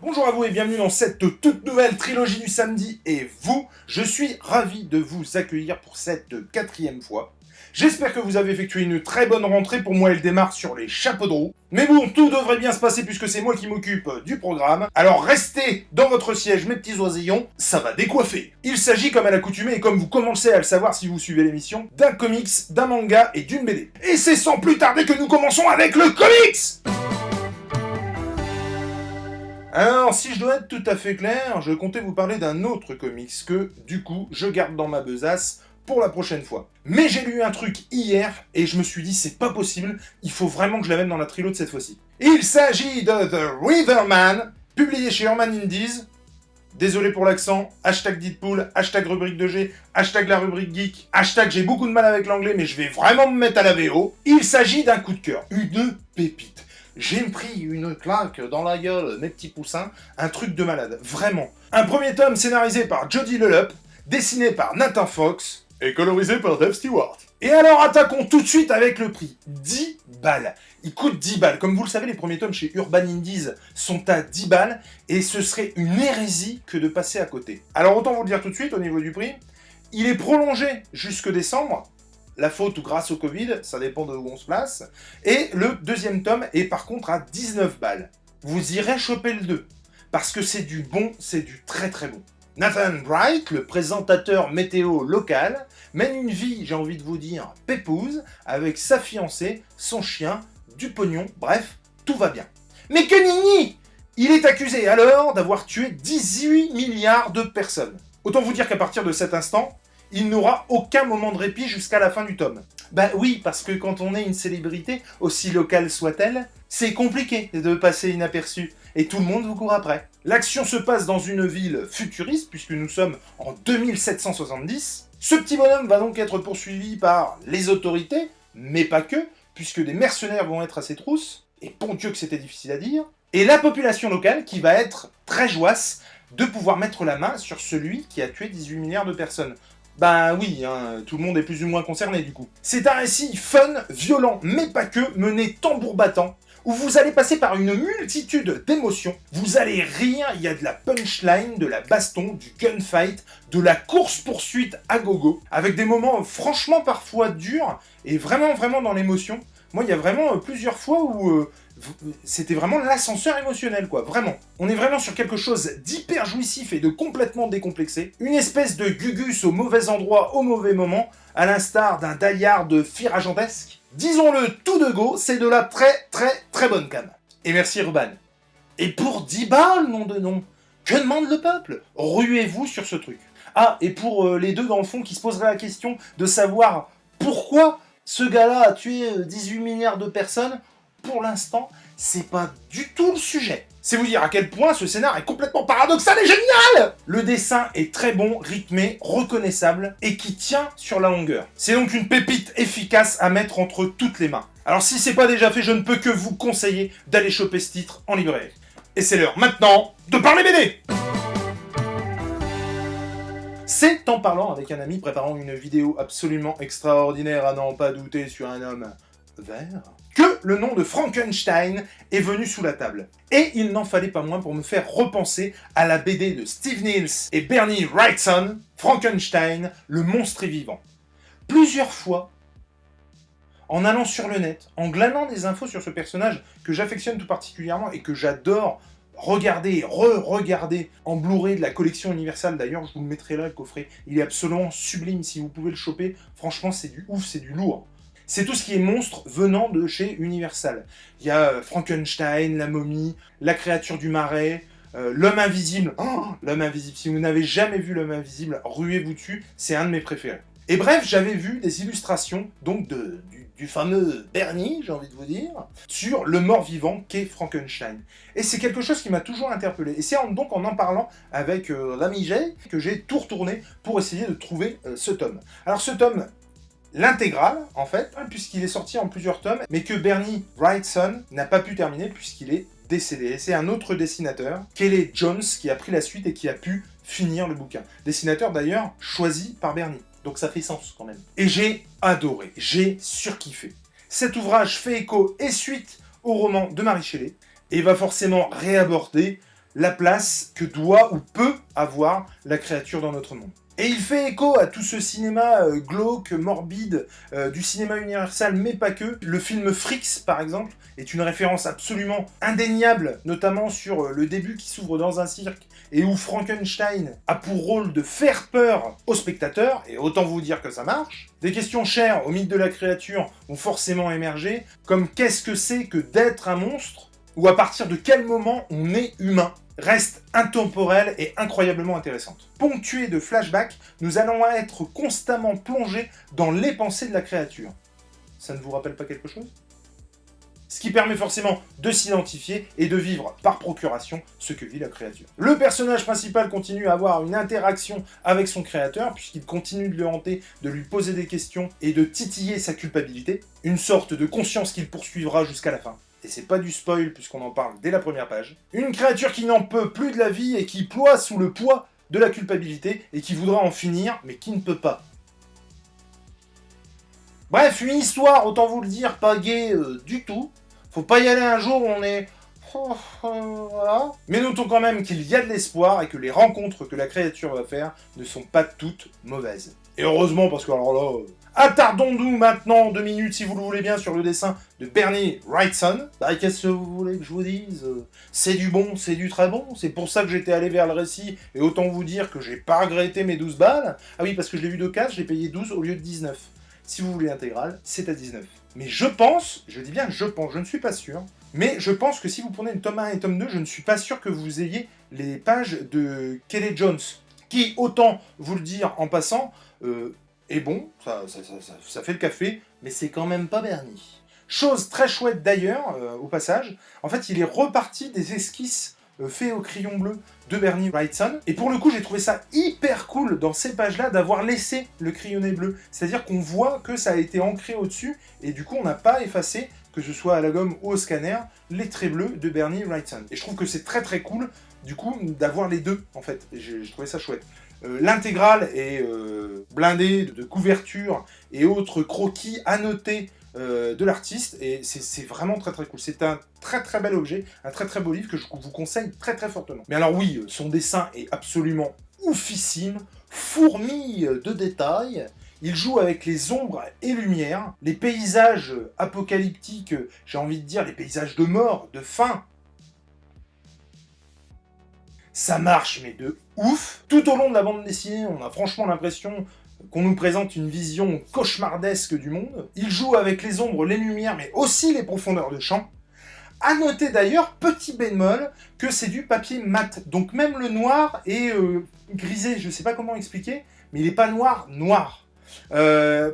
Bonjour à vous et bienvenue dans cette toute nouvelle trilogie du samedi et vous, je suis ravi de vous accueillir pour cette 4e fois. J'espère que vous avez effectué une très bonne rentrée, pour moi elle démarre sur les chapeaux de roue. Mais bon, tout devrait bien se passer puisque c'est moi qui m'occupe du programme. Alors restez dans votre siège mes petits oisillons, ça va décoiffer. Il s'agit comme à l'accoutumée et comme vous commencez à le savoir si vous suivez l'émission, d'un comics, d'un manga et d'une BD. Et c'est sans plus tarder que nous commençons avec le comics. Alors, si je dois être tout à fait clair, je comptais vous parler d'un autre comics que, du coup, je garde dans ma besace pour la prochaine fois. Mais j'ai lu un truc hier, et je me suis dit, c'est pas possible, il faut vraiment que je la mette dans la trilo de cette fois-ci. Il s'agit de The Riverman, publié chez Urban Indies. Désolé pour l'accent, hashtag Deadpool, hashtag rubrique de G, hashtag la rubrique geek, hashtag j'ai beaucoup de mal avec l'anglais, mais je vais vraiment me mettre à la VO. Il s'agit d'un coup de cœur, une pépite. J'ai pris une claque dans la gueule, mes petits poussins, un truc de malade, vraiment. Un premier tome scénarisé par Jody Leleup, dessiné par Nathan Fox, et colorisé par Dave Stewart. Et alors attaquons tout de suite avec le prix, 10 balles. Il coûte 10 balles, comme vous le savez, les premiers tomes chez Urban Indies sont à 10 balles, et ce serait une hérésie que de passer à côté. Alors autant vous le dire tout de suite au niveau du prix, il est prolongé jusque décembre, la faute ou grâce au Covid, ça dépend de où on se place. Et le deuxième tome est par contre à 19 balles. Vous irez choper le 2, parce que c'est du bon, c'est du très très bon. Nathan Bright, le présentateur météo local, mène une vie, j'ai envie de vous dire, pépouse, avec sa fiancée, son chien, du pognon, bref, tout va bien. Mais que nini! Il est accusé alors d'avoir tué 18 milliards de personnes. Autant vous dire qu'à partir de cet instant, il n'aura aucun moment de répit jusqu'à la fin du tome. Bah oui, parce que quand on est une célébrité, aussi locale soit-elle, c'est compliqué de passer inaperçu, et tout le monde vous court après. L'action se passe dans une ville futuriste, puisque nous sommes en 2770. Ce petit bonhomme va donc être poursuivi par les autorités, mais pas que, puisque des mercenaires vont être à ses trousses, et bon Dieu que c'était difficile à dire, et la population locale qui va être très joasse de pouvoir mettre la main sur celui qui a tué 18 milliards de personnes. Ben oui, tout le monde est plus ou moins concerné du coup. C'est un récit fun, violent, mais pas que, mené tambour battant, où vous allez passer par une multitude d'émotions, vous allez rire, il y a de la punchline, de la baston, du gunfight, de la course-poursuite à gogo, avec des moments franchement parfois durs, et vraiment dans l'émotion. Moi, il y a vraiment plusieurs fois où c'était vraiment l'ascenseur émotionnel, quoi, vraiment. On est vraiment sur quelque chose d'hyper jouissif et de complètement décomplexé. Une espèce de Gugus au mauvais endroit, au mauvais moment, à l'instar d'un Die-Hard firagentesque. Disons-le tout de go, c'est de la très bonne cam. Et merci Urban. Et pour 10 balles, nom de nom, que demande le peuple? Ruez-vous sur ce truc. Ah, et pour les deux dans le fond qui se poseraient la question de savoir pourquoi ce gars-là a tué 18 milliards de personnes, pour l'instant, c'est pas du tout le sujet. C'est vous dire à quel point ce scénar est complètement paradoxal et génial! Le dessin est très bon, rythmé, reconnaissable, et qui tient sur la longueur. C'est donc une pépite efficace à mettre entre toutes les mains. Alors si c'est pas déjà fait, je ne peux que vous conseiller d'aller choper ce titre en librairie. Et c'est l'heure maintenant de parler BD! C'est en parlant avec un ami préparant une vidéo absolument extraordinaire à n'en pas douter sur un homme vert, que le nom de Frankenstein est venu sous la table. Et il n'en fallait pas moins pour me faire repenser à la BD de Steve Niels et Bernie Wrightson, Frankenstein, le monstre est vivant. Plusieurs fois, en allant sur le net, en glanant des infos sur ce personnage que j'affectionne tout particulièrement et que j'adore regarder et re-regarder en Blu-ray de la collection Universal, d'ailleurs je vous le mettrai là le coffret, il est absolument sublime si vous pouvez le choper, franchement c'est du ouf, c'est du lourd. C'est tout ce qui est monstre venant de chez Universal. Il y a Frankenstein, la momie, la créature du marais, l'homme invisible. Oh, l'homme invisible, si vous n'avez jamais vu l'homme invisible, ruez-vous dessus, c'est un de mes préférés. Et bref, j'avais vu des illustrations, donc du fameux Bernie, j'ai envie de vous dire, sur le mort-vivant qu'est Frankenstein. Et c'est quelque chose qui m'a toujours interpellé. Et c'est donc en parlant avec l'ami Jay que j'ai tout retourné pour essayer de trouver ce tome. Alors ce tome, l'intégrale, en fait, puisqu'il est sorti en plusieurs tomes, mais que Bernie Wrightson n'a pas pu terminer puisqu'il est décédé. Et c'est un autre dessinateur, Kelly Jones, qui a pris la suite et qui a pu finir le bouquin. Dessinateur d'ailleurs choisi par Bernie. Donc ça fait sens quand même. Et j'ai adoré, j'ai surkiffé. Cet ouvrage fait écho et suite au roman de Mary Shelley, et va forcément réaborder la place que doit ou peut avoir la créature dans notre monde. Et il fait écho à tout ce cinéma glauque, morbide, du cinéma universal, mais pas que. Le film Freaks, par exemple, est une référence absolument indéniable, notamment sur le début qui s'ouvre dans un cirque, et où Frankenstein a pour rôle de faire peur aux spectateurs, et autant vous dire que ça marche. Des questions chères au mythe de la créature vont forcément émerger, comme qu'est-ce que c'est que d'être un monstre, ou à partir de quel moment on est humain, reste intemporelle et incroyablement intéressante. Ponctuée de flashbacks, nous allons être constamment plongés dans les pensées de la créature. Ça ne vous rappelle pas quelque chose ? Ce qui permet forcément de s'identifier et de vivre par procuration ce que vit la créature. Le personnage principal continue à avoir une interaction avec son créateur, puisqu'il continue de le hanter, de lui poser des questions et de titiller sa culpabilité, une sorte de conscience qu'il poursuivra jusqu'à la fin. Et c'est pas du spoil puisqu'on en parle dès la première page. Une créature qui n'en peut plus de la vie et qui ploie sous le poids de la culpabilité et qui voudra en finir, mais qui ne peut pas. Bref, une histoire, autant vous le dire, pas gaie du tout. Faut pas y aller un jour où on est... voilà. Mais notons quand même qu'il y a de l'espoir et que les rencontres que la créature va faire ne sont pas toutes mauvaises. Et heureusement, parce que alors là... Attardons-nous maintenant 2 minutes, si vous le voulez bien, sur le dessin de Bernie Wrightson. Bah, qu'est-ce que vous voulez que je vous dise ? C'est du bon, c'est du très bon. C'est pour ça que j'étais allé vers le récit, et autant vous dire que j'ai pas regretté mes 12 balles. Ah oui, parce que je l'ai vu d'occasion, je l'ai payé 12 au lieu de 19. Si vous voulez l'intégrale, c'est à 19. Mais je pense, je dis bien je pense, je ne suis pas sûr, mais je pense que si vous prenez le tome 1 et tome 2, je ne suis pas sûr que vous ayez les pages de Kelly Jones, qui, autant vous le dire en passant, est bon, ça fait le café, mais c'est quand même pas Bernie. Chose très chouette d'ailleurs, au passage, en fait il est reparti des esquisses faits au crayon bleu de Bernie Wrightson, et pour le coup j'ai trouvé ça hyper cool dans ces pages-là d'avoir laissé le crayonné bleu, c'est-à-dire qu'on voit que ça a été ancré au-dessus, et du coup on n'a pas effacé, que ce soit à la gomme ou au scanner, les traits bleus de Bernie Wrightson. Et je trouve que c'est très très cool, du coup, d'avoir les deux, en fait, j'ai trouvé ça chouette. L'intégrale est blindée de couvertures et autres croquis annotés de l'artiste, et c'est vraiment très très cool. C'est un très très bel objet, un très très beau livre que je vous conseille très très fortement. Mais alors oui, son dessin est absolument oufissime, fourmille de détails. Il joue avec les ombres et lumières, les paysages apocalyptiques, j'ai envie de dire les paysages de mort, de faim. Ça marche, mais de ouf. Tout au long de la bande dessinée, on a franchement l'impression qu'on nous présente une vision cauchemardesque du monde. Il joue avec les ombres, les lumières, mais aussi les profondeurs de champ. À noter d'ailleurs, petit bémol, que c'est du papier mat. Donc même le noir est grisé, je sais pas comment expliquer, mais il n'est pas noir.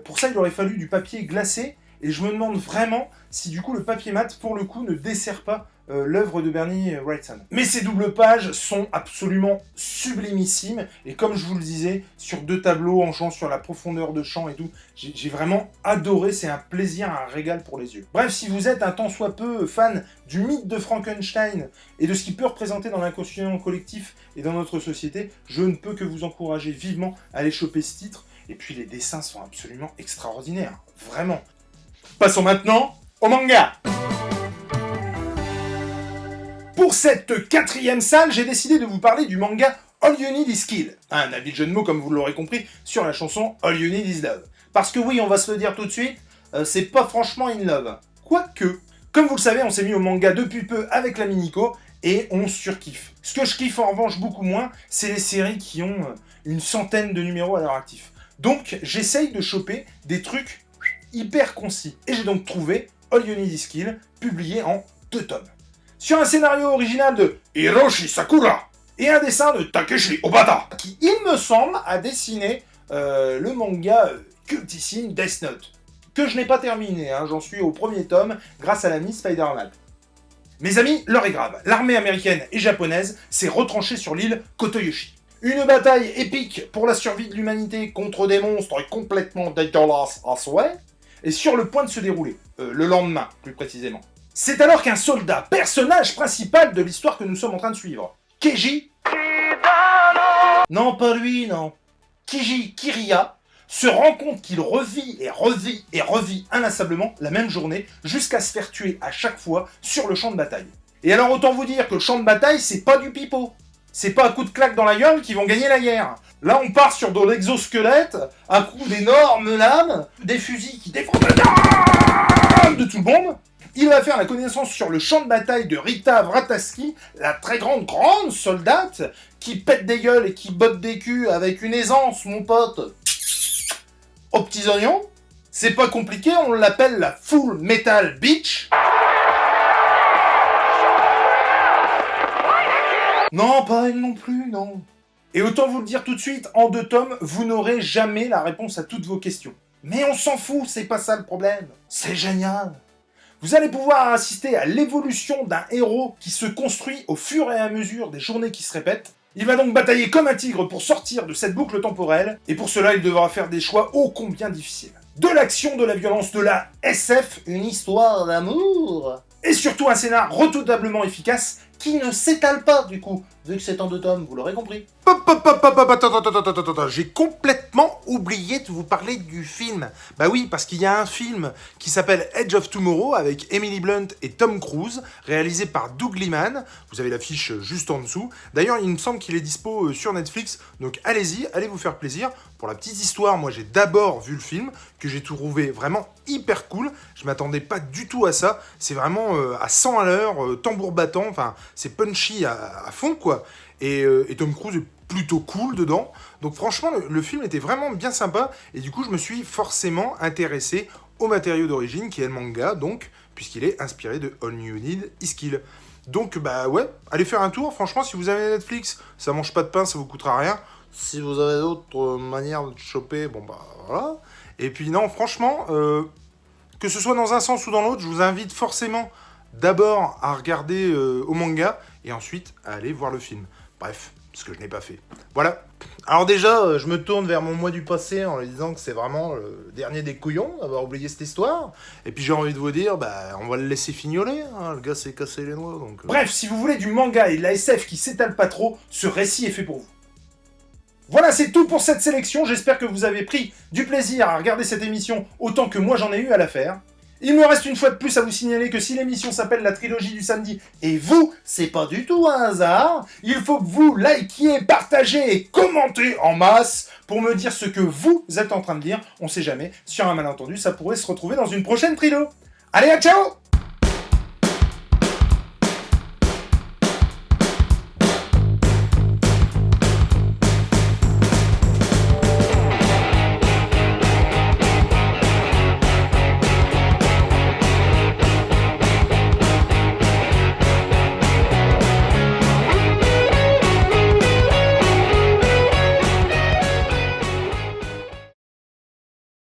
Pour ça, il aurait fallu du papier glacé, et je me demande vraiment si du coup le papier mat, pour le coup, ne dessert pas l'œuvre de Bernie Wrightson. Mais ces doubles pages sont absolument sublimissimes, et comme je vous le disais, sur 2 tableaux en jouant sur la profondeur de champ et tout, j'ai vraiment adoré, c'est un plaisir, un régal pour les yeux. Bref, si vous êtes un tant soit peu fan du mythe de Frankenstein et de ce qu'il peut représenter dans l'inconscient collectif et dans notre société, je ne peux que vous encourager vivement à aller choper ce titre, et puis les dessins sont absolument extraordinaires, vraiment. Passons maintenant au manga. Pour cette 4e salle, j'ai décidé de vous parler du manga All You Need Is Kill. Un habile jeu de mots, comme vous l'aurez compris, sur la chanson All You Need Is Love. Parce que oui, on va se le dire tout de suite, c'est pas franchement in love. Quoique, comme vous le savez, on s'est mis au manga depuis peu avec la Minico, et on surkiffe. Ce que je kiffe en revanche beaucoup moins, c'est les séries qui ont une centaine de numéros à leur actif. Donc, j'essaye de choper des trucs hyper concis. Et j'ai donc trouvé All You Need Is Kill, publié en 2 tomes. Sur un scénario original de Hiroshi Sakura et un dessin de Takeshi Obata, qui, il me semble, a dessiné le manga cultissime Death Note, que je n'ai pas terminé, hein, j'en suis au 1er tome, grâce à l'ami Spider-Man. Mes amis, l'heure est grave, l'armée américaine et japonaise s'est retranchée sur l'île Kotoyoshi. Une bataille épique pour la survie de l'humanité contre des monstres complètement dégueulasses à souhait est sur le point de se dérouler, le lendemain, plus précisément. C'est alors qu'un soldat, personnage principal de l'histoire que nous sommes en train de suivre, Keiji... Non, pas lui, non. Keiji Kiriya se rend compte qu'il revit et revit inlassablement la même journée jusqu'à se faire tuer à chaque fois sur le champ de bataille. Et alors autant vous dire que le champ de bataille, c'est pas du pipeau. C'est pas à coup de claque dans la gueule qu'ils vont gagner la guerre. Là, on part sur de l'exosquelette, à coup d'énormes lames, des fusils qui défendent de tout le monde. Il va faire la connaissance sur le champ de bataille de Rita Vrataski, la très grande soldate, qui pète des gueules et qui botte des culs avec une aisance, mon pote, aux petits oignons. C'est pas compliqué, on l'appelle la Full Metal Bitch. Non, pas elle non plus, non. Et autant vous le dire tout de suite, en 2 tomes, vous n'aurez jamais la réponse à toutes vos questions. Mais on s'en fout, c'est pas ça le problème. C'est génial. Vous allez pouvoir assister à l'évolution d'un héros qui se construit au fur et à mesure des journées qui se répètent. Il va donc batailler comme un tigre pour sortir de cette boucle temporelle, et pour cela il devra faire des choix ô combien difficiles. De l'action, de la violence, de la SF, une histoire d'amour, et surtout un scénar redoutablement efficace qui ne s'étale pas du coup, vu que c'est en 2 tomes, vous l'aurez compris. Attends, j'ai complètement oublié de vous parler du film. Bah oui, parce qu'il y a un film qui s'appelle Edge of Tomorrow avec Emily Blunt et Tom Cruise, réalisé par Doug Liman. Vous avez l'affiche juste en dessous. D'ailleurs, il me semble qu'il est dispo sur Netflix, donc allez-y, allez vous faire plaisir. Pour la petite histoire, moi j'ai d'abord vu le film, que j'ai trouvé vraiment hyper cool. Je m'attendais pas du tout à ça. C'est vraiment à 100 à l'heure, tambour battant, enfin c'est punchy à fond quoi. Et Tom Cruise est plutôt cool dedans. Donc franchement, le film était vraiment bien sympa. Et du coup, je me suis forcément intéressé au matériau d'origine, qui est le manga, donc, puisqu'il est inspiré de All You Need Is Kill. Donc, bah ouais, allez faire un tour. Franchement, si vous avez Netflix, ça mange pas de pain, ça vous coûtera rien. Si vous avez d'autres manières de choper, bon bah voilà. Et puis non, franchement, que ce soit dans un sens ou dans l'autre, je vous invite forcément d'abord à regarder au manga et ensuite à aller voir le film. Bref, ce que je n'ai pas fait. Voilà. Alors déjà, je me tourne vers mon moi du passé en lui disant que c'est vraiment le dernier des couillons d'avoir oublié cette histoire. Et puis j'ai envie de vous dire, bah on va le laisser fignoler, hein. Le gars s'est cassé les noix donc... Bref, si vous voulez du manga et de la SF qui s'étale pas trop, ce récit est fait pour vous. Voilà, c'est tout pour cette sélection. J'espère que vous avez pris du plaisir à regarder cette émission autant que moi j'en ai eu à la faire. Il me reste une fois de plus à vous signaler que si l'émission s'appelle la trilogie du samedi, et vous, c'est pas du tout un hasard, il faut que vous likiez, partagez et commentez en masse pour me dire ce que vous êtes en train de lire. On sait jamais, sur un malentendu, ça pourrait se retrouver dans une prochaine trilo. Allez, à ciao!